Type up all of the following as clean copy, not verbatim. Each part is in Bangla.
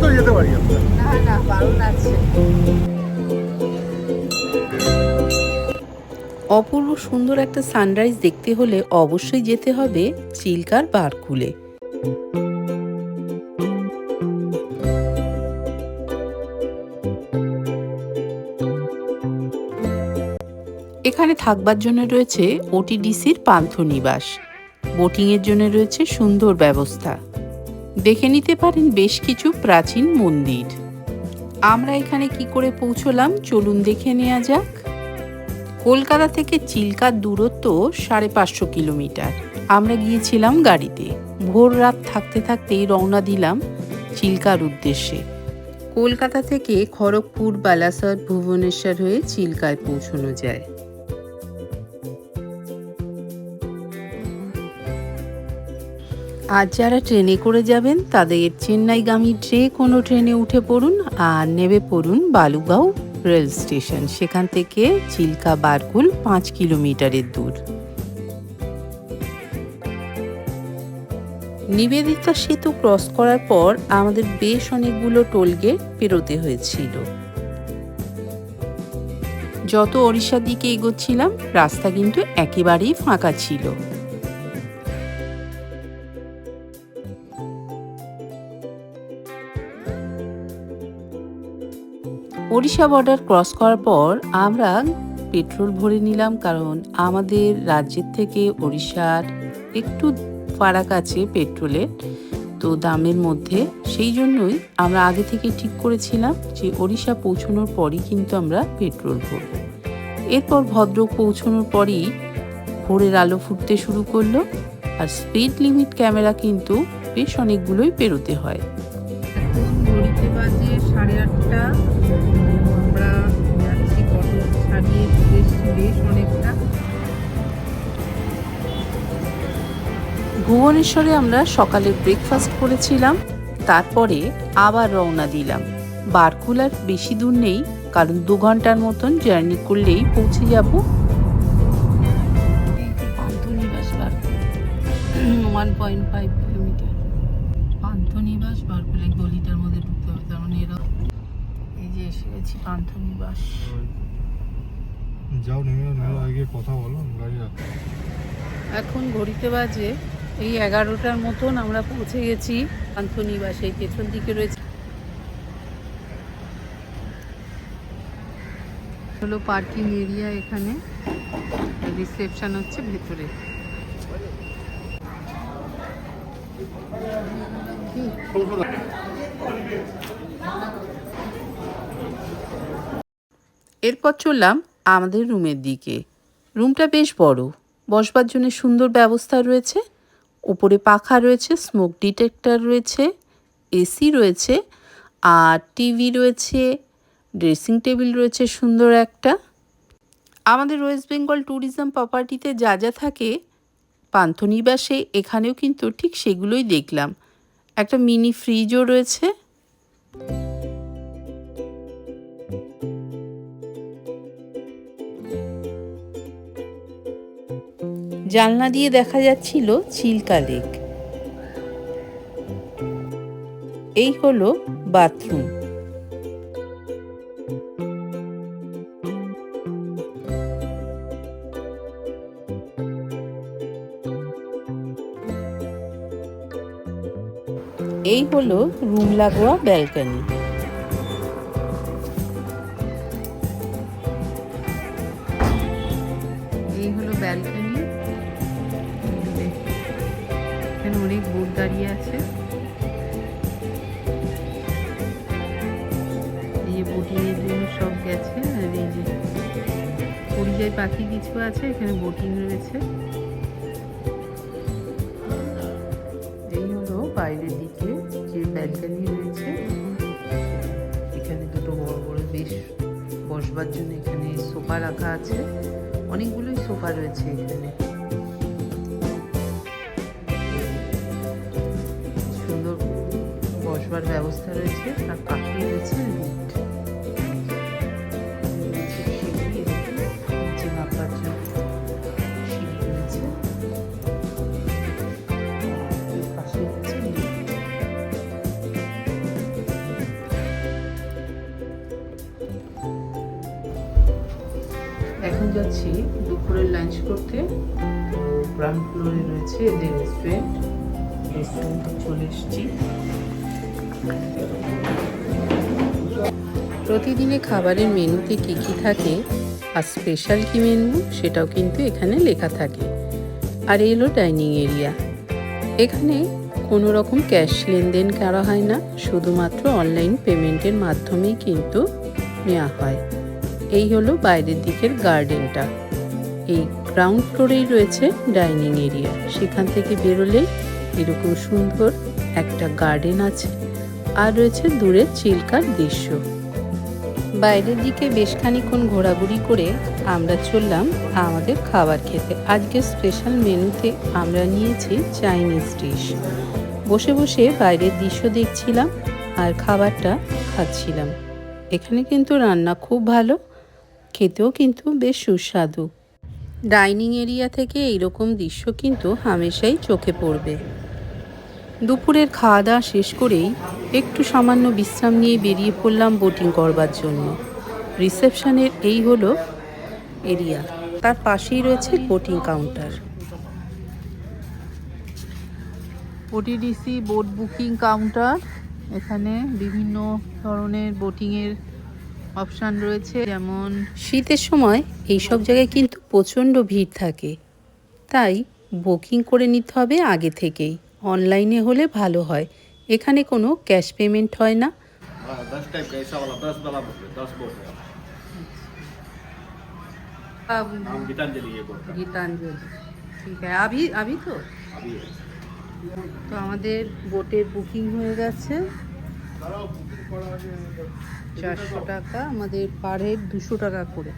তো যেতে পারি আমরা। না না, বারণ আছে। অপূর্ব সুন্দর একটা সানরাইজ দেখতে হলে অবশ্যই যেতে হবে চিল্কার বারকুলে। এখানে থাকবার জন্য রয়েছে ওটিডিসির পান্থনিবাস, বোটিংয়ের জন্য রয়েছে সুন্দর ব্যবস্থা। দেখে নিতে পারেন বেশ কিছু প্রাচীন মন্দির। আমরা এখানে কি করে পৌঁছলাম চলুন দেখে নেওয়া যাক। কলকাতা থেকে চিল্কার দূরত্ব 550 কিলোমিটার। আমরা গিয়েছিলাম গাড়িতে। ভোর রাত থাকতে থাকতেই রওনা দিলাম চিল্কার উদ্দেশ্যে। কলকাতা থেকে খড়গপুর, বালাসর, ভুবনেশ্বর হয়ে চিল্কায় পৌঁছানো যায়। আজ যারা ট্রেনে করে যাবেন তাদের চেন্নাইগামী যে কোনো ট্রেনে উঠে পড়ুন আর নেমে পড়ুন বালুগাঁও রেল স্টেশন। সেখান থেকে চিল্কা বারকুল 5 কিলোমিটারের দূর। নিবেদিতা সেতু ক্রস করার পর আমাদের বেশ অনেকগুলো টোলগেট পেরোতে হয়েছিল। যত ওড়িশার দিকে এগোচ্ছিলাম রাস্তা কিন্তু একেবারেই ফাঁকা ছিল। ওড়িশা বর্ডার ক্রস করার পর আমরা পেট্রোল ভরে নিলাম, কারণ আমাদের রাজ্যের থেকে ওড়িশার একটু ফারাক আছে পেট্রোলের তো দামের মধ্যে। সেই জন্যই আমরা আগে থেকে ঠিক করেছিলাম যে ওড়িশা পৌঁছানোর পরই কিন্তু আমরা পেট্রোল ভরব। এরপর ভদ্রক পৌঁছানোর পরই ভোরের আলো ফুটতে শুরু করলো, আর স্পিড লিমিট ক্যামেরা কিন্তু বেশ অনেকগুলোই পেরোতে হয়। এখন ঘড়িতে বাজে 8:30। আমরা যাচ্ছি কটক ছাড়িয়ে বেশ অনেকটা। ভুবনেশ্বরে আমরা সকালে ব্রেকফাস্ট করেছিলাম, তারপরে আবার রওনা দিলাম। বারকুল আর বেশি দূর নেই, কারণ 2 ঘন্টার মতন জার্নি করলেই পৌঁছে যাব। পান্থনিবাস বারকুল 1.5 কিলোমিটার। পান্থনিবাস বারকুল এই গলিটার মধ্যে ঢুকতে হবে, তার মানে এরা এই যে এসে গেছি পান্থনিবাস। যাও নেমে আগে কথা বলো, গাড়ি রাখো। এখন ঘড়িতে বাজে এই 11টার মতন আমরা পৌঁছে গেছি পান্থনিবাস। এই পেছন দিকে রয়েছে হলো পার্কিং এরিয়া, এখানে রিসেপশন হচ্ছে ভেতরে। এরপর চললাম আমাদের রুমের দিকে। রুমটা বেশ বড়, বসবার জন্য সুন্দর ব্যবস্থা রয়েছে। উপরে পাখা রয়েছে, স্মোক ডিটেক্টর রয়েছে, এসি রয়েছে, আর টিভি রয়েছে, ড্রেসিং টেবিল রয়েছে সুন্দর একটা। আমাদের ওয়েস্ট বেঙ্গল ট্যুরিজম প্রপার্টিতে যা যা থাকে পান্থনিবাসে এখানেও কিন্তু ঠিক সেগুলোই দেখলাম। একটা মিনি ফ্রিজও রয়েছে। জানলা দিয়ে দেখা যাচ্ছিল চিল্কা লেক। এই হলো বাথরুম। এই হলো রুম লাগোয়া ব্যালকনি। এই হলো ব্যালকনি। এখানে অনেক বোট দাঁড়িয়ে আছে। এই বোটিং এর জন্য সব গেছে। আর এই যে পরিযায়ী পাখি কিছু আছে, এখানে বোটিং রয়েছে। এই হলো বাইরের দিকে যে ব্যালকনি রয়েছে। এখানে দুটো বড় বড় বেশ বসবার জন্য এখানে সোফা রাখা আছে। অনেকগুলোই সোফা রয়েছে এখানে। সুন্দর বসবার ব্যবস্থা রয়েছে, আর পাখি রয়েছে লিফট। নিচে নামবার জন্য সিঁড়ি রয়েছে। পাশে হচ্ছে লিফট। এখন যাচ্ছি দুপুরের লাঞ্চ করতে। তো গ্রাউন্ড ফ্লোরে রয়েছে এদের রেস্টুরেন্টে চলে এসেছি। প্রতিদিনে খাবারের মেনুতে কী কী থাকে আর স্পেশাল কী মেনু সেটাও কিন্তু এখানে লেখা থাকে। আর এই হলো ডাইনিং এরিয়া। এখানে কোনো রকম ক্যাশ লেনদেন করা হয় না, শুধুমাত্র অনলাইন পেমেন্টের মাধ্যমেই কিন্তু নেওয়া হয়। এই হলো বাইরের দিকের গার্ডেনটা। এই গ্রাউন্ড ফ্লোরেই রয়েছে ডাইনিং এরিয়া। সেখান থেকে বেরোলেই এরকম সুন্দর একটা গার্ডেন আছে, আর রয়েছে দূরের চিল্কার দৃশ্য। বাইরের দিকে বেশ খানিক্ষণ ঘোরাঘুরি করে আমরা চললাম আমাদের খাবার খেতে। আজকে স্পেশাল মেনুতে আমরা নিয়েছি চাইনিজ ডিশ। বসে বসে বাইরের দৃশ্য দেখছিলাম আর খাবারটা খাচ্ছিলাম। এখানে কিন্তু রান্না খুব ভালো, খেতেও কিন্তু বেশ সুস্বাদু। ডাইনিং এরিয়া থেকে এইরকম দৃশ্য কিন্তু হামেশাই চোখে পড়বে। দুপুরের খাওয়া দাওয়া শেষ করেই একটু সামান্য বিশ্রাম নিয়ে বেরিয়ে পড়লাম বোটিং করবার জন্য। রিসেপশনের এই হলো এরিয়া, তার পাশেই রয়েছে boating counter. OTDC boat booking counter. এখানে বিভিন্ন ধরনের বোটিংয়ের অপশান রয়েছে, যেমন শীতের সময় এইসব জায়গায় কিন্তু প্রচণ্ড ভিড় থাকে, তাই বুকিং করে নিতে হবে আগে থেকেই। অনলাইনে হলে ভালো হয়। এখানে কোনো ক্যাশ পেমেন্ট হয় না। 10 टाइप का ऐसा वाला 10 वाला 10 बोट है। नाम गीतांजलि है बोट का। গীতাঞ্জলি, ঠিক আছে। আভি তো अभी है। তো আমাদের বোটের বুকিং হয়ে গেছে। 400 টাকা, আমাদের পার হেড 200 টাকা করে।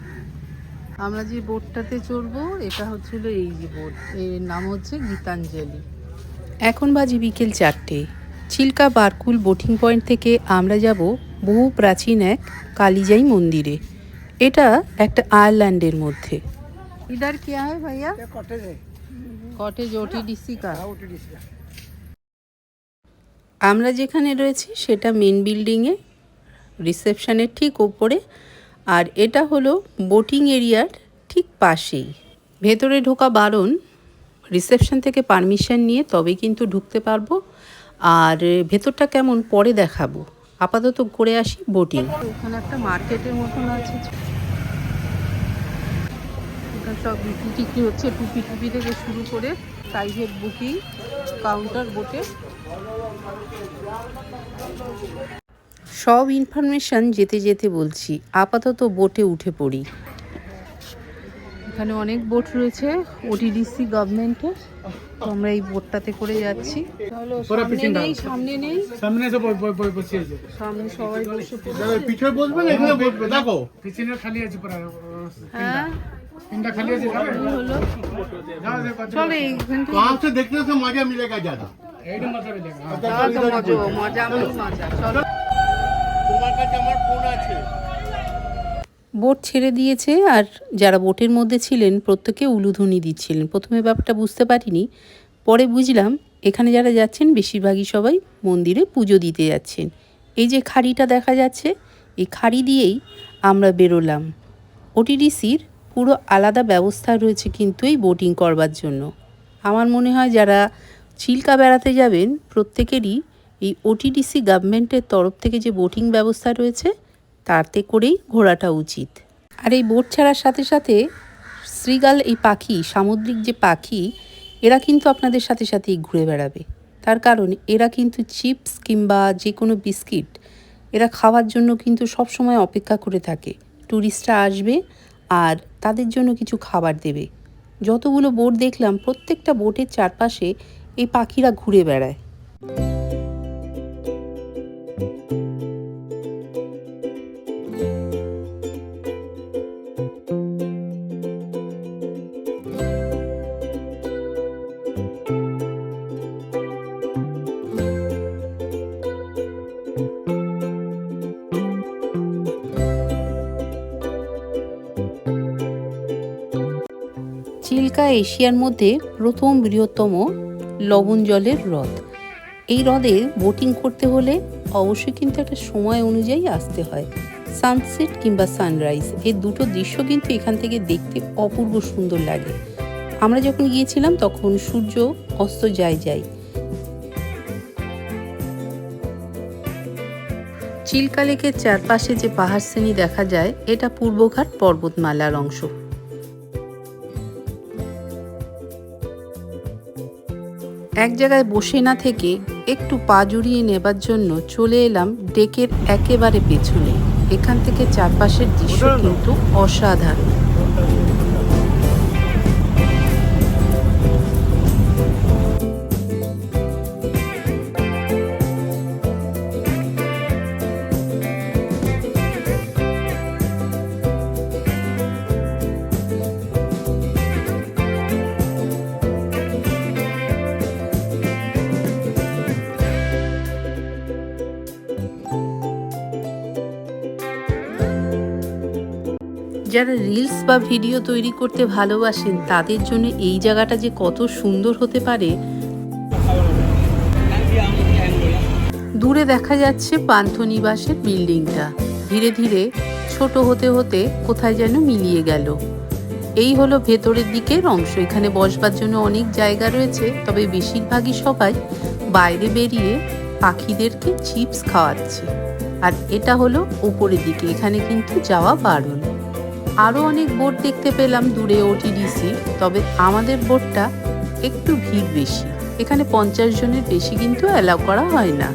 আমরা যে বোটটাতে চড়বো এটা হচ্ছিল এই যে বোট, এর নাম হচ্ছে গীতাঞ্জলি। এখন বাজে বিকেল 4টে। চিল্কা বারকুল বোটিং পয়েন্ট থেকে আমরা যাব বহু প্রাচীন এক কালিজাই মন্দিরে। এটা একটা আয়ারল্যান্ডের মধ্যে। ইধার কি হয় ভাইয়া? কটেজ ওটিডিসি কা। আমরা যেখানে রয়েছি সেটা মেন বিল্ডিংয়ে, রিসেপশনের ঠিক ওপরে। আর এটা হলো বোটিং এরিয়ার ঠিক পাশেই। ভেতরে ঢোকা বারণ, রিসেপশন থেকে পারমিশন নিয়ে তবে কিন্তু ঢুকতে পারবো। আর ভেতরটা কেমন পরে দেখাবো, আপাতত করে আসি বোটিং। ওখানে একটা মার্কেটের মতন আছে, এখানে সব বিক্রি টিক্রি হচ্ছে, টুপি থেকে শুরু করে প্রাইভেট বুকিং কাউন্টার বোটে। সব ইনফরমেশন যেতে যেতে বলছি। আপাতত বোটে উঠে পড়ি। এখানে অনেক বোট রয়েছে ওটিডিসি গভর্নমেন্টের। তো আমরা এই বোটটাতে করে যাচ্ছি। সামনে নেই, সামনে এসে বসিয়ে সামনে সবাই বসে পড়েছে। পিছনে বসবে না, এখানে বসবে, দেখো পিছনে খালি আছে প্রায়। হ্যাঁ, তিনটা খালি আছে। এই হলো। চলো এইখান থেকে वहाँ से देखने से मजा मिलेगा ज्यादा। এইটা মজা মিলেগা। মজা মজা। চলো। তোমার কাছে আমার ফোন আছে। বোট ছেড়ে দিয়েছে, আর যারা বোটের মধ্যে ছিলেন প্রত্যেকে উলুধ্বনি দিচ্ছিলেন। প্রথমে ব্যাপারটা বুঝতে পারিনি, পরে বুঝলাম এখানে যারা যাচ্ছেন বেশিরভাগই সবাই মন্দিরে পুজো দিতে যাচ্ছেন। এই যে খাড়িটা দেখা যাচ্ছে, এই খাড়ি দিয়েই আমরা বেরোলাম। ওটিডিসির পুরো আলাদা ব্যবস্থা রয়েছে কিন্তু এই বোটিং করবার জন্য। আমার মনে হয় যারা চিল্কা বেড়াতে যাবেন প্রত্যেকেরই এই ওটিডিসি গভর্নমেন্টের তরফ থেকে যে বোটিং ব্যবস্থা রয়েছে তাতে করেই ঘোরাটা উচিত। আর এই বোট ছাড়ার সাথে সাথে শ্রীগাল, এই পাখি, সামুদ্রিক যে পাখি, এরা কিন্তু আপনাদের সাথে সাথেই ঘুরে বেড়াবে। তার কারণ এরা কিন্তু চিপস কিংবা যে কোনো বিস্কিট এরা খাওয়ার জন্য কিন্তু সব সময় অপেক্ষা করে থাকে। ট্যুরিস্টরা আসবে আর তাদের জন্য কিছু খাবার দেবে। যতগুলো বোট দেখলাম প্রত্যেকটা বোটের চারপাশে এই পাখিরা ঘুরে বেড়ায়। চিল্কা এশিয়ার মধ্যে প্রথম বৃহত্তম লবণ জলের হ্রদ। এই হ্রদে বোটিং করতে হলে অবশ্যই কিন্তু একটা সময় অনুযায়ী আসতে হয়। সানসেট কিংবা সানরাইজ, এই দুটো দৃশ্য কিন্তু এখান থেকে দেখতে অপূর্ব সুন্দর লাগে। আমরা যখন গিয়েছিলাম তখন সূর্য অস্ত যায়। চিল্কা লেকের চারপাশে যে পাহাড় শ্রেণী দেখা যায়, এটা পূর্বঘাট পর্বতমালার অংশ। এক জায়গায় বসে না থেকে একটু পা জুড়িয়ে নেবার জন্য চলে এলাম ডেকের একেবারে পেছনে। এখান থেকে চারপাশের দৃশ্য কিন্তু অসাধারণ। যারা রিলস বা ভিডিও তৈরি করতে ভালোবাসেন তাদের জন্য এই জায়গাটা যে কত সুন্দর হতে পারে। দূরে দেখা যাচ্ছে পান্থনিবাসের বিল্ডিংটা, ধীরে ধীরে ছোট হতে হতে কোথায় যেন মিলিয়ে গেল। এই হলো ভেতরের দিকের অংশ। এখানে বসবার জন্য অনেক জায়গা রয়েছে, তবে বেশিরভাগই সবাই বাইরে বেরিয়ে পাখিদেরকে চিপস খাওয়াচ্ছে। আর এটা হলো উপরের দিকে, এখানে কিন্তু যাওয়া বারণ। আরও অনেক বোট দেখতে পেলাম দূরে ওটিডিসি, তবে আমাদের বোটটা একটু ভিড় বেশি। এখানে 50 জনের বেশি কিন্তু অ্যালাউ করা হয় না।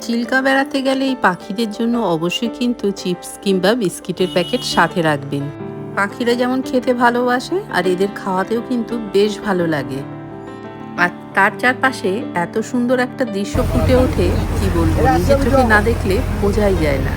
চিল্কা বেড়াতে গেলে এই পাখিদের জন্য অবশ্যই কিন্তু চিপস কিংবা বিস্কিটের প্যাকেট সাথে রাখবেন। পাখিরা যেমন খেতে ভালোবাসে আর এদের খাওয়াতেও কিন্তু বেশ ভালো লাগে। আর তার চারপাশে এত সুন্দর একটা দৃশ্য ফুটে ওঠে, কি বলবো, নিজের চোখে না দেখলে বোঝাই যায় না।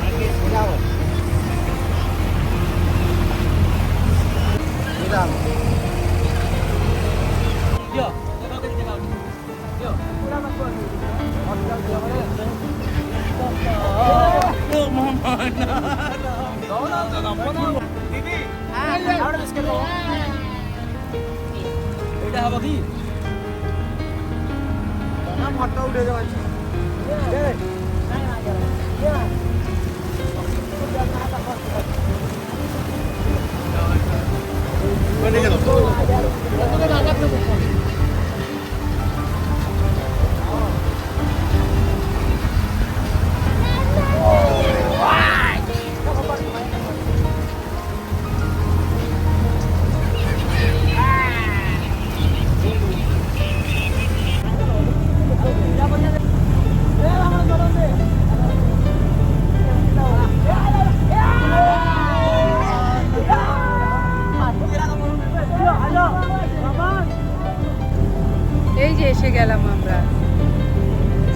এই যে এসে গেলাম, আমরা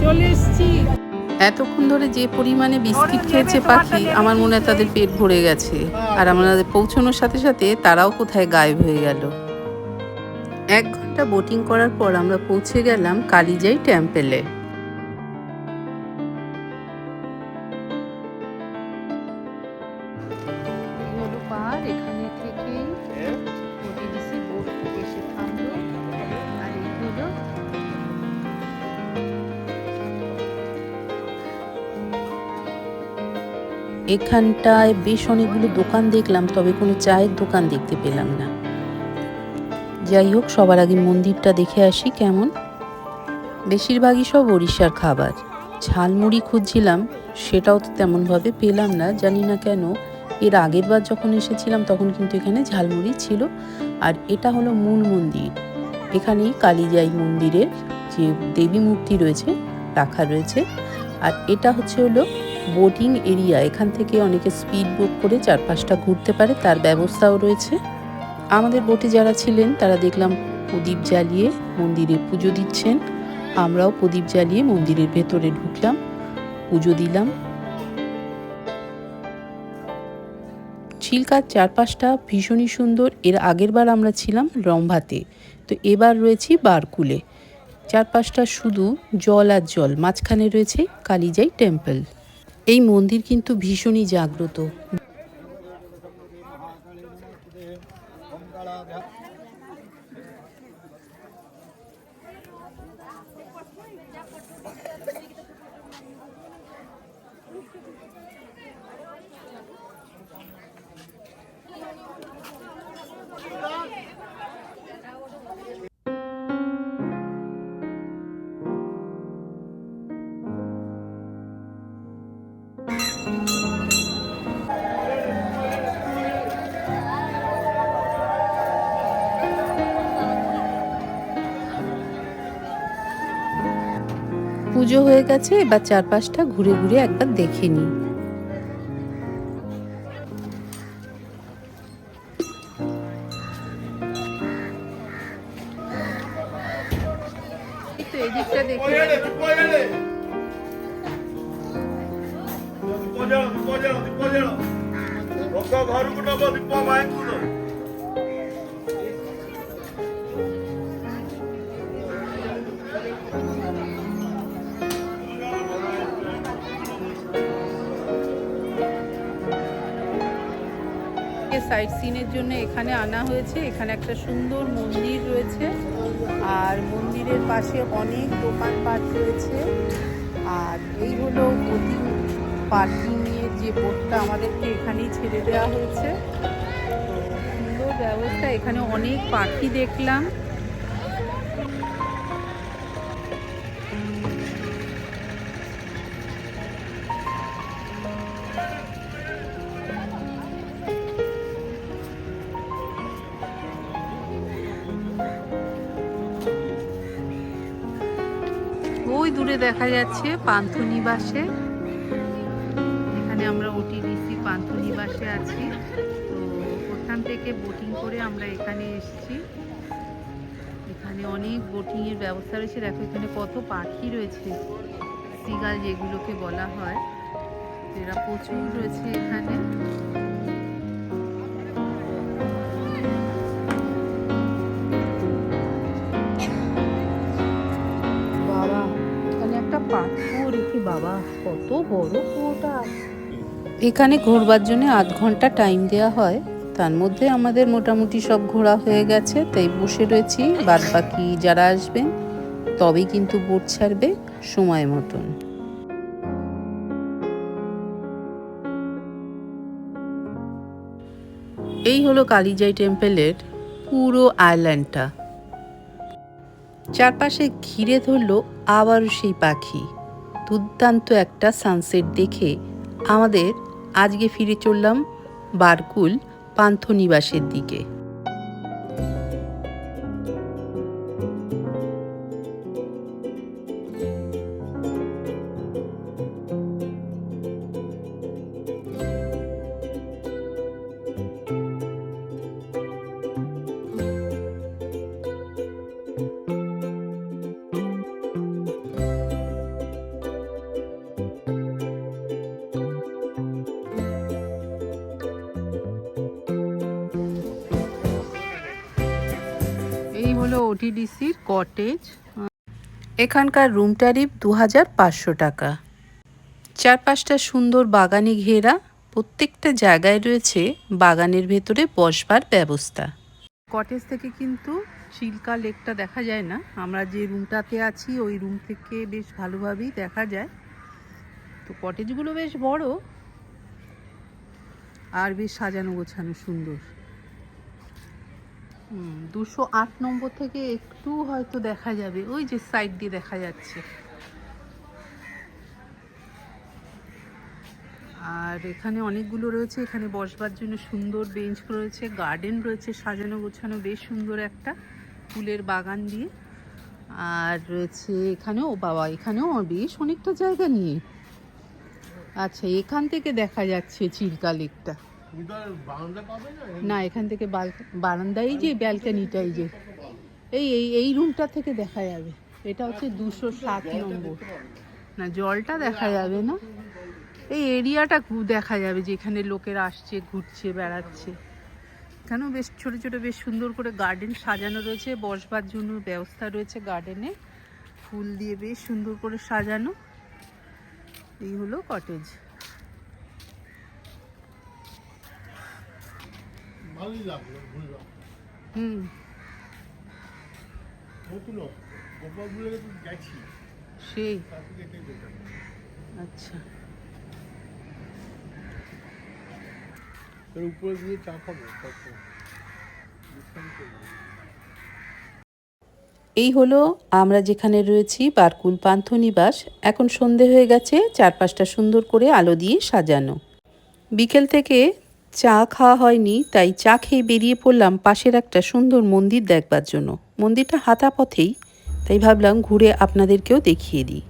চলে এসেছি। এতক্ষণ ধরে যে পরিমাণে বিস্কিট খেয়েছে পাখি, আমার মনে হয় তাদের পেট ভরে গেছে। আর আমাদের পৌঁছানোর সাথে সাথে তারাও কোথায় গায়েব হয়ে গেল। 1 ঘন্টা বোটিং করার পর আমরা পৌঁছে গেলাম কালিজাই টেম্পেলে। এখানে থেকেই ওটিডিসি বোট এসে থামলো। আর এই হলো এখানটায় বেশ অনেকগুলো দোকান দেখলাম, তবে কোনো চায়ের দোকান দেখতে পেলাম না। যাই হোক, সবার আগে মন্দিরটা দেখে আসি কেমন। বেশিরভাগই সব ওড়িশার খাবার। ঝালমুড়ি খুঁজছিলাম, সেটাও তো তেমনভাবে পেলাম না, জানি না কেন। এর আগের বার যখন এসেছিলাম তখন কিন্তু এখানে ঝালমুড়ি ছিল। আর এটা হলো মূল মন্দির। এখানেই কালিজাই মন্দিরের যে দেবী মূর্তি রয়েছে রাখা রয়েছে। আর এটা হচ্ছে হলো বোটিং এরিয়া, এখান থেকে অনেকে স্পিড বোট করে চারপাশটা ঘুরতে পারে, তার ব্যবস্থাও রয়েছে। আমাদের বোটে যারা ছিলেন তারা দেখলাম প্রদীপ জ্বালিয়ে মন্দিরে পুজো দিচ্ছেন। আমরাও প্রদীপ জ্বালিয়ে মন্দিরের ভেতরে ঢুকলাম, পুজো দিলাম। চিল্কার চারপাশটা ভীষণই সুন্দর। এর আগের বার আমরা ছিলাম রম্ভাতে, তো এবার রয়েছি বারকুলে। চারপাশটা শুধু জল আর জল, মাঝখানে রয়েছে কালিজাই টেম্পল। এই মন্দির কিন্তু ভীষণই জাগ্রত। পুজো হয়ে গেছে, এবার চারপাশটা ঘুরে ঘুরে একবার দেখে নিই। এদিকটা দেখে সাইট সিনের জন্য এখানে আনা হয়েছে। এখানে একটা সুন্দর মন্দির রয়েছে, আর মন্দিরের পাশে অনেক দোকানপাট রয়েছে। আর এই হলো বোটিং পার্কিংয়ের যে বোটটা আমাদেরকে এখানেই ছেড়ে দেওয়া হয়েছে। সুন্দর ব্যবস্থা, এখানে অনেক পাখি দেখলাম। ওই দূরে দেখা যাচ্ছে পান্থনিবাসে, এখানে আমরা ওটিডিসি পান্থনিবাসে আছি। তো ওখান থেকে বোটিং করে আমরা এখানে এসেছি। এখানে অনেক বোটিংয়ের ব্যবস্থা রয়েছে। দেখো এখানে কত পাখি রয়েছে, সিগাল যেগুলোকে বলা হয়, এরা প্রচুর রয়েছে এখানে। পাথর রেখে, বাবা কত বড় কুয়োটা। এখানে ঘোরবার জন্য 8 ঘন্টা টাইম দেওয়া হয়, তার মধ্যে আমাদের মোটামুটি সব ঘোরা হয়ে গেছে। তাই বসে রয়েছি, বাদ বাকি যারা আসবেন তবেই কিন্তু বোট ছাড়বে সময় মতন। এই হলো কালিজাই টেম্পলের পুরো আইল্যান্ডটা। চারপাশে ঘিরে ধরলো আবারও সেই পাখি। দুর্দান্ত একটা সানসেট দেখে আমাদের আজকে ফিরে চললাম বারকুল পান্থনিবাসের দিকে। এই হলো ওটিডিসির কটেজ। এখানকার রুম ট্যারিফ 2500 টাকা। চারপাশটা সুন্দর বাগানে ঘেরা, প্রত্যেকটা জায়গায় রয়েছে বাগানের ভেতরে বসবার ব্যবস্থা। কটেজ থেকে কিন্তু চিল্কা লেকটা দেখা যায় না। আমরা যে রুমটাতে আছি ওই রুম থেকে বেশ ভালোভাবেই দেখা যায়। তো কটেজগুলো বেশ বড় আর বেশ সাজানো গোছানো সুন্দর। 208 নম্বর থেকে একটু হয়তো দেখা যাবে, ওই যে সাইড দিয়ে দেখা যাচ্ছে। আর এখানে অনেকগুলো রয়েছে, এখানে বসবার জন্য সুন্দর বেঞ্চ রয়েছে, গার্ডেন রয়েছে সাজানো গোছানো বেশ সুন্দর একটা ফুলের বাগান দিয়ে। আর রয়েছে এখানেও, বাবা এখানেও বেশ অনেকটা জায়গা নিয়ে। আচ্ছা, এখান থেকে দেখা যাচ্ছে চিল্কা লেকটা। তুমি তো আর বারান্দা পাবে না। না, এখান থেকে বারান্দায় যে ব্যালকানিটাই যে এই এই এই রুমটা থেকে দেখা যাবে। এটা হচ্ছে 207 নম্বর। না, জলটা দেখা যাবে না, এই এরিয়াটা দেখা যাবে যেখানে লোকেরা আসছে, ঘুরছে, বেড়াচ্ছে। এখানেও বেশ ছোট ছোট বেশ সুন্দর করে গার্ডেন সাজানো রয়েছে, বসবার জন্য ব্যবস্থা রয়েছে গার্ডেনে, ফুল দিয়ে বেশ সুন্দর করে সাজানো। এই হলো কটেজ। ভালোই লাগলো ঘুরলাম। হুম, নতুন গোপালগুলোকে তো গেছি, সেই। তার থেকে এটাই বেটার। আচ্ছা, এর উপরে দিয়ে চা খাবো তারপর বিশ্রাম করবো। এই হলো আমরা যেখানে রয়েছি, বারকুল পান্থনিবাস। এখন সন্ধে হয়ে গেছে, চারপাশটা সুন্দর করে আলো দিয়ে সাজানো। বিকেল থেকে চা খাওয়া হয়নি, তাই চা খেয়ে বেরিয়ে পড়লাম পাশের একটা সুন্দর মন্দির দেখবার জন্য। মন্দিরটা হাঁটা পথেই, তাই ভাবলাম ঘুরে আপনাদেরকেও দেখিয়ে দিই।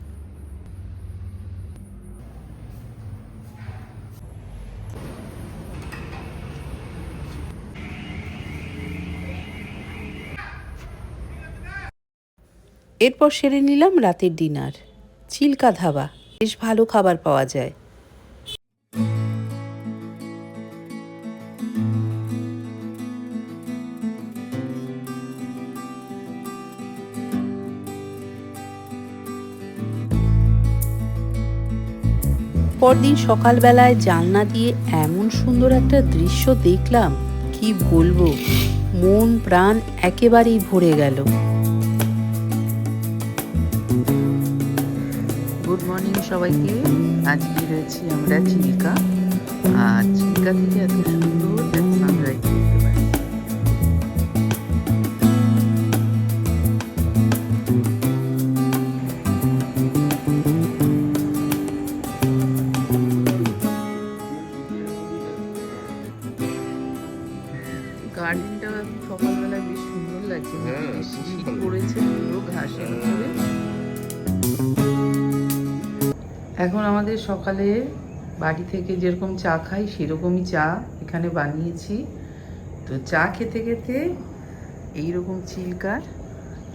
এরপর সেরে নিলাম রাতের ডিনার। চিল্কা ধাবা, বেশ ভালো খাবার পাওয়া যায়। পরদিন সকালবেলায় জানলা দিয়ে এমন সুন্দর একটা দৃশ্য দেখলাম, কি বলবো, মন প্রাণ একেবারেই ভরে গেল। গুড মর্নিং সবাইকে। আজকে রয়েছি আমরা চিল্কা, আর চিল্কা থেকে এত সুন্দর সানরাইজ দেখতে পাই। গার্ডেনটা সকালবেলায় বেশ সুন্দর লাগছে, শীত পড়েছে পুরো ঘাসের উপরে। এখন আমাদের সকালে বাড়ি থেকে যেরকম চা খাই সেরকমই চা এখানে বানিয়েছি। তো চা খেতে খেতে এইরকম চিল্কার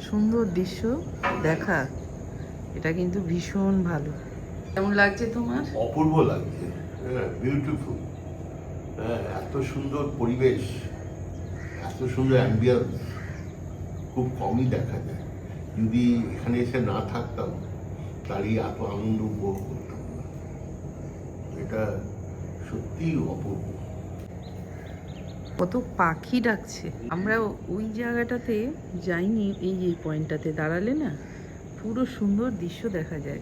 সুন্দর দৃশ্য দেখা, এটা কিন্তু ভীষণ ভালো। কেমন লাগছে তোমার? অপূর্ব লাগছে, বিউটিফুল। এত সুন্দর পরিবেশ, এত সুন্দর অ্যাম্বিয়েন্স খুব কমই দেখা যায়। যদি এখানে এসে না থাকতাম তাহলে এত আনন্দ উপভোগ করতাম না। এটা সত্যিই অপূর্ব। কত পাখি ডাকছে। আমরা ওই জায়গাটাতে যাইনি, এই যে পয়েন্টটাতে দাঁড়ালে না পুরো সুন্দর দৃশ্য দেখা যায়।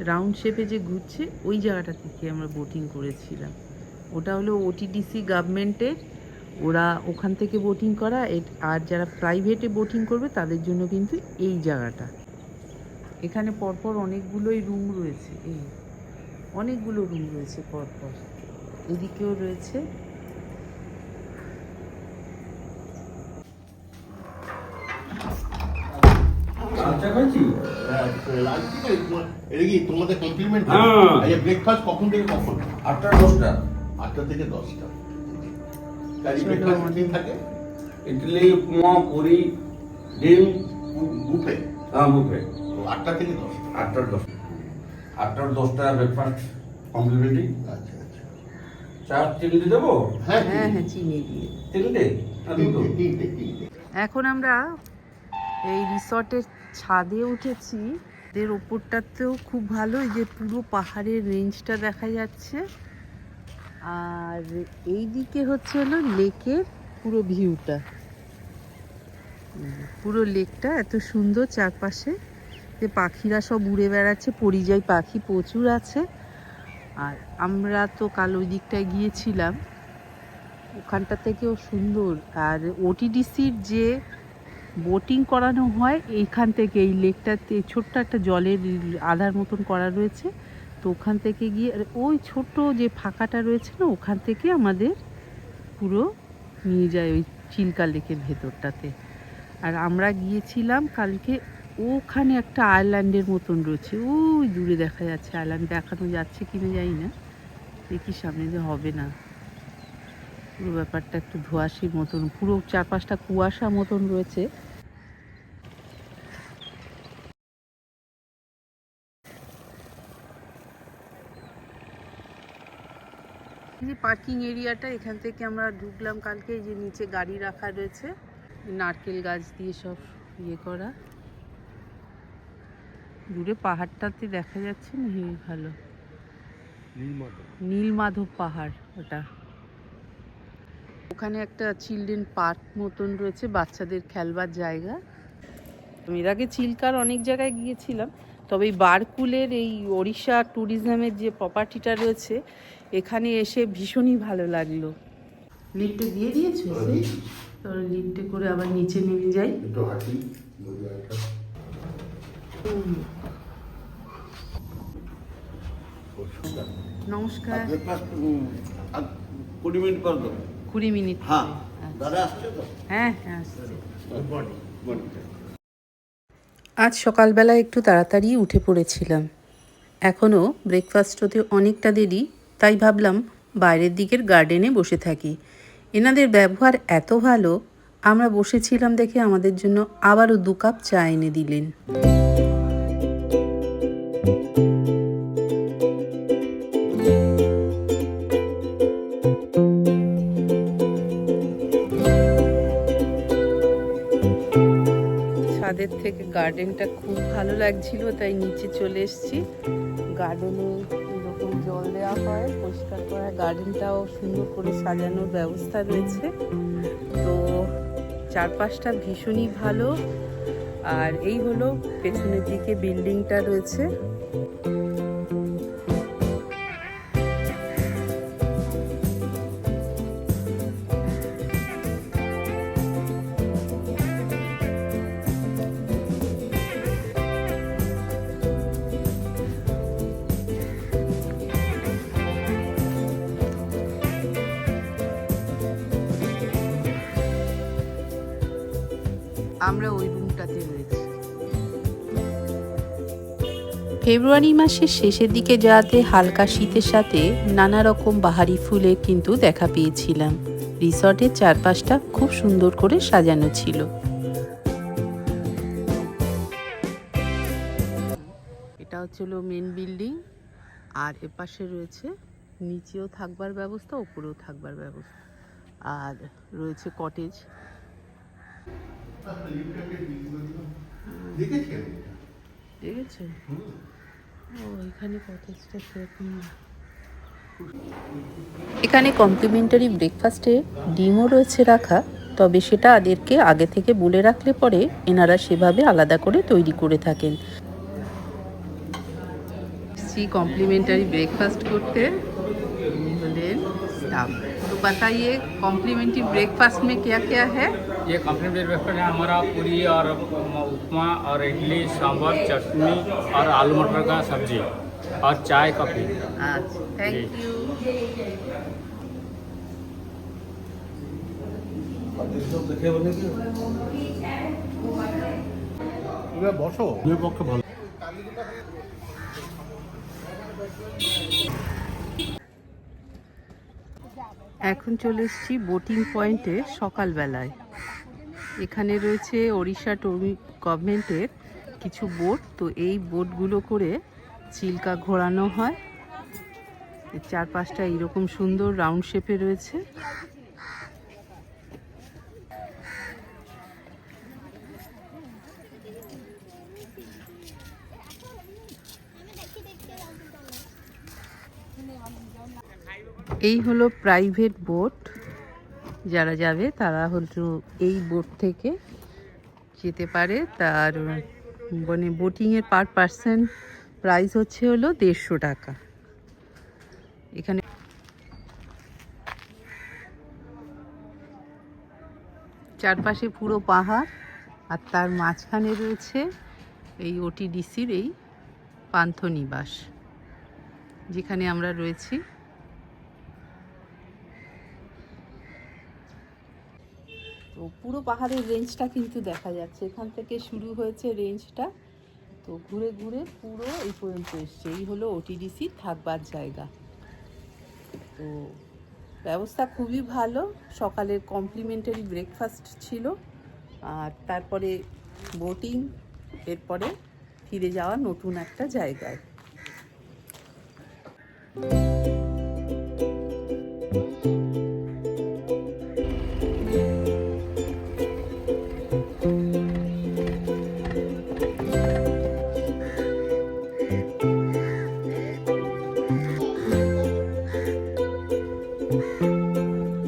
রাউন্ড শেপে যে ঘুরছে ওই জায়গাটা থেকে আমরা বোটিং করেছিলাম। ওটা হলো ওটিডিসি গভর্নমেন্টের, ওরা ওখান থেকে বোটিং করা। আর যারা প্রাইভেটে বোটিং করবে তাদের জন্য কিন্তু এই জায়গাটা। এখানে পরপর অনেকগুলোই রুম রয়েছে, এই অনেকগুলো রুম রয়েছে পরপর, এদিকেও রয়েছে। এটা কি তোমাদের কমপ্লিমেন্ট? ব্রেকফাস্ট কখন থেকে কখন? 8টা 10টা। 8টা থেকে 10টা। কাজে ব্রেকফাস্ট কি থাকে? ইডলি, উপমা, পুরি, ডিম, বুফে। হ্যাঁ বুফে। 8টা থেকে 10টা। 8টা 10টা। 8টা 10টা ব্রেকফাস্ট কমপ্লিমেন্টারি। আচ্ছা আচ্ছা। চা চিনি দেবো? হ্যাঁ হ্যাঁ হ্যাঁ, চিনি দিয়ে। তিনটে? না দুটো? তিনটে। এখন আমরা এই রিসর্টের ছাদে উঠেছি। এর ওপরটাতেও খুব ভালো, এই যে পুরো পাহাড়ের রেঞ্জটা দেখা যাচ্ছে। আর এই দিকে হচ্ছে হলো লেকের পুরো ভিউটা, পুরো লেকটা এত সুন্দর চারপাশে, যে পাখিরা সব উড়ে বেড়াচ্ছে, পরিযায়ী পাখি প্রচুর আছে। আর আমরা তো কাল ওই দিকটায় গিয়েছিলাম, ওখানটা থেকেও সুন্দর। আর ওটিডিসির যে বোটিং করানো হয় এইখান থেকে, এই লেকটাতে ছোট্ট একটা জলের আধার মতন করা রয়েছে, তো ওখান থেকে গিয়ে ওই ছোট্ট যে ফাঁকাটা রয়েছে না, ওখান থেকে আমাদের পুরো নিয়ে যায় ওই চিল্কা লেকের ভেতরটাতে। আর আমরা গিয়েছিলাম কালকে ওখানে একটা আইল্যান্ডের মতন রয়েছে, ওই দূরে দেখা যাচ্ছে। আইল্যান্ড দেখানো যাচ্ছে কিনা জানি না, দেখি সামনে যে হবে না। পুরো ব্যাপারটা একটু ধোঁয়াশির মতন, পুরো চারপাশটা কুয়াশা মতন রয়েছে। এই যে পার্কিং এরিয়াটা, এখান থেকে আমরা ঢুকলাম কালকে। এই যে নিচে গাড়ি রাখা রয়েছে, নারকেল গাছ দিয়ে সব ইয়ে করা। দূরে পাহাড়টাতে দেখা যাচ্ছে না, ভালো নীলমাধব পাহাড় ওটা। ওখানে একটা চিলড্রেন পার্ক মতন রয়েছে, বাচ্চাদের খেলবার জায়গা। আমি এর আগে চিল্কার অনেক জায়গায় গিয়েছিলাম, তবে এই বারকুলের এই ওড়িশা ট্যুরিজমের যে প্রপার্টিটা রয়েছে, এখানে এসে ভীষণই ভালো লাগলো। লিফটে দিয়ে দিয়েছো? তাহলে লিফটে করে আবার নিচে নেমে যাই। নমস্কার। 20 মিনিট পর দেবো। 20 মিনিট? হ্যাঁ, দাদা আসছে তো? হ্যাঁ হ্যাঁ আসছে। Good morning. আজ সকালবেলা একটু তাড়াতাড়ি উঠে পড়েছিলাম। এখনও ব্রেকফাস্ট হতে অনেকটা দেরি, তাই ভাবলাম বাইরের দিকের গার্ডেনে বসে থাকি। এনাদের ব্যবহার এত ভালো, আমরা বসেছিলাম দেখে আমাদের জন্য আবারও 2 কাপ চা এনে দিলেন। ছাদের থেকে গার্ডেনটা খুব ভালো লাগছিল, তাই নিচে চলে এসেছি। গার্ডেনে এরকম জল দেওয়া হয়, পরিষ্কার করা, গার্ডেনটাও সুন্দর করে সাজানোর ব্যবস্থা রয়েছে। তো চারপাশটা ভীষণই ভালো। আর এই হলো পেছনের দিকে বিল্ডিংটা রয়েছে। আমরা ওই রুমটাতে রয়েছি। ফেব্রুয়ারি মাসের শেষের দিকে যাতে হালকা শীতের সাথে নানা রকম বাহারি ফুলের কিন্তু দেখা পেয়েছিলাম। রিসর্টের চারপাশটা খুব সুন্দর করে সাজানো ছিল। এটা হচ্ছিল মেন বিল্ডিং, আর এপাশে রয়েছে নিচেও থাকবার ব্যবস্থা, উপরেও থাকবার ব্যবস্থা, আর রয়েছে কটেজ। দেখেছো? এখানে কমপ্লিমেন্টারি ব্রেকফাস্টে ডিমও রয়েছে রাখা, তবে সেটা এদেরকে আগে থেকে বলে রাখলে পরে এনারা সেভাবে আলাদা করে তৈরি করে থাকেন। কমপ্লিমেন্টারি ব্রেকফাস্ট করতে হলেন स्टाफ। तो बताइए कॉम्प्लीमेंट्री ब्रेकफास्ट में क्या क्या है? ये कॉम्प्लीमेंट्री ब्रेकफास्ट है हमारा, पूरी और उपमा और इडली सांभर चटनी और आलू मटर का सब्जी और चाय कॉफ़ी। अच्छा, थैंक यू। বসো, দুই পক্ষে ভালো। এখন চলে এসেছি বোটিং পয়েন্টে সকালবেলায়। এখানে রয়েছে ওড়িশা গভর্নমেন্টের কিছু বোট। তো এই বোটগুলো করে চিল্কা ঘোরানো হয়। চারপাশটা এইরকম সুন্দর রাউন্ড শেপে রয়েছে। এই হলো প্রাইভেট বোট, যারা যাবে তারা হয়তো এই বোট থেকে যেতে পারে। তার মানে বোটিংয়ের পার পার্সন প্রাইস হচ্ছে হলো 150 টাকা। এখানে চারপাশে পুরো পাহাড়, আর তার মাঝখানে রয়েছে এই ওটিডিসির এই পান্থনিবাস, যেখানে আমরা রয়েছি। তো পুরো পাহাড়ের রেঞ্জটা কিন্তু দেখা যাচ্ছে, এখান থেকে শুরু হয়েছে রেঞ্জটা, তো ঘুরে ঘুরে পুরো এই পর্যন্ত এসছে। এই হলো ওটিডিসি থাকবার জায়গা। তো ব্যবস্থা খুবই ভালো, সকালের কমপ্লিমেন্টারি ব্রেকফাস্ট ছিল, আর তারপরে বোটিং, এরপরে ফিরে যাওয়া নতুন একটা জায়গায়।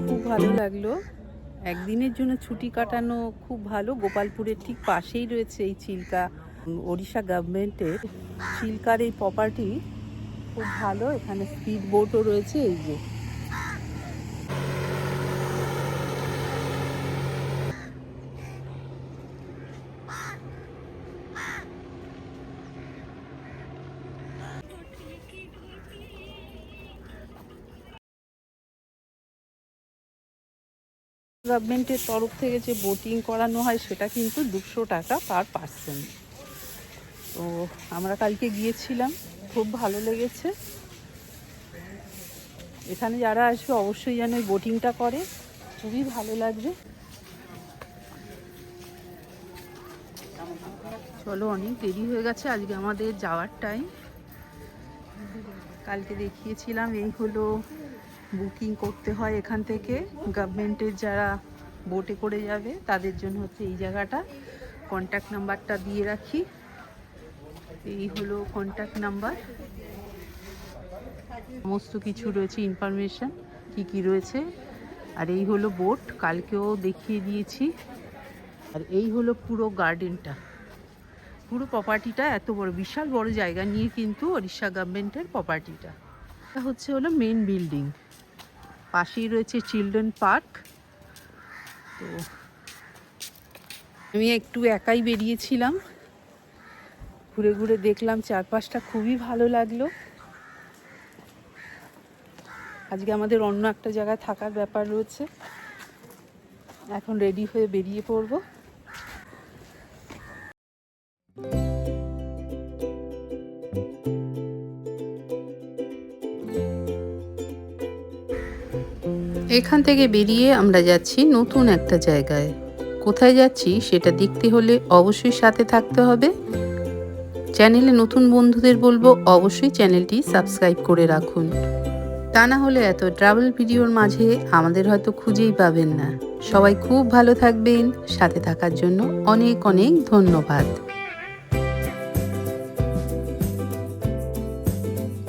খুব ভালো লাগলো, একদিনের জন্য ছুটি কাটানো খুব ভালো। গোপালপুরের ঠিক পাশেই রয়েছে এই চিল্কা, ওড়িশা গভর্নমেন্টের চিল্কার এই প্রপার্টি খুব ভালো। এখানে স্পিড বোটও রয়েছে। এই যে গভর্নমেন্টের তরফ থেকে যে বোটিং করানো হয় সেটা কিন্তু 200 টাকা পার পার্সন। তো আমরা কালকে গিয়েছিলাম, খুব ভালো লেগেছে। এখানে যারা আসবে অবশ্যই যেন এই বোটিংটা করে, খুবই ভালো লাগবে। চলো, অনেক দেরি হয়ে গেছে, আজকে আমাদের যাওয়ার টাইম। কালকে দেখিয়েছিলাম, এই হলো বুকিং করতে হয় এখান থেকে। গভর্নমেন্টের যারা বোটে করে যাবে তাদের জন্য হচ্ছে এই জায়গাটা। কন্ট্যাক্ট নাম্বারটা দিয়ে রাখি, এই হলো কন্ট্যাক্ট নাম্বার, সমস্ত কিছু রয়েছে, ইনফরমেশন কি কি রয়েছে। আর এই হলো বোট, কালকেও দেখিয়ে দিয়েছি। আর এই হলো পুরো গার্ডেনটা, পুরো প্রপার্টিটা এত বড়, বিশাল বড় জায়গা নিয়ে কিন্তু ওড়িশা গভর্নমেন্টের প্রপার্টিটা। এটা হচ্ছে হলো মেন বিল্ডিং, পাশেই রয়েছে চিলড্রেন পার্ক। তো আমি একটু একাই বেরিয়েছিলাম, ঘুরে ঘুরে দেখলাম চারপাশটা, খুবই ভালো লাগলো। আজকে আমাদের অন্য একটা জায়গায় থাকার ব্যাপার রয়েছে, এখন রেডি হয়ে বেরিয়ে পড়ব। এখান থেকে বেরিয়ে আমরা যাচ্ছি নতুন একটা জায়গায়। কোথায় যাচ্ছি সেটা দেখতে হলে অবশ্যই সাথে থাকতে হবে। চ্যানেলে নতুন বন্ধুদের বলবো অবশ্যই চ্যানেলটি সাবস্ক্রাইব করে রাখুন, তা না হলে এত ট্রাভেল ভিডিওর মাঝে আমাদের হয়তো খুঁজেই পাবেন না। সবাই খুব ভালো থাকবেন, সাথে থাকার জন্য অনেক অনেক ধন্যবাদ।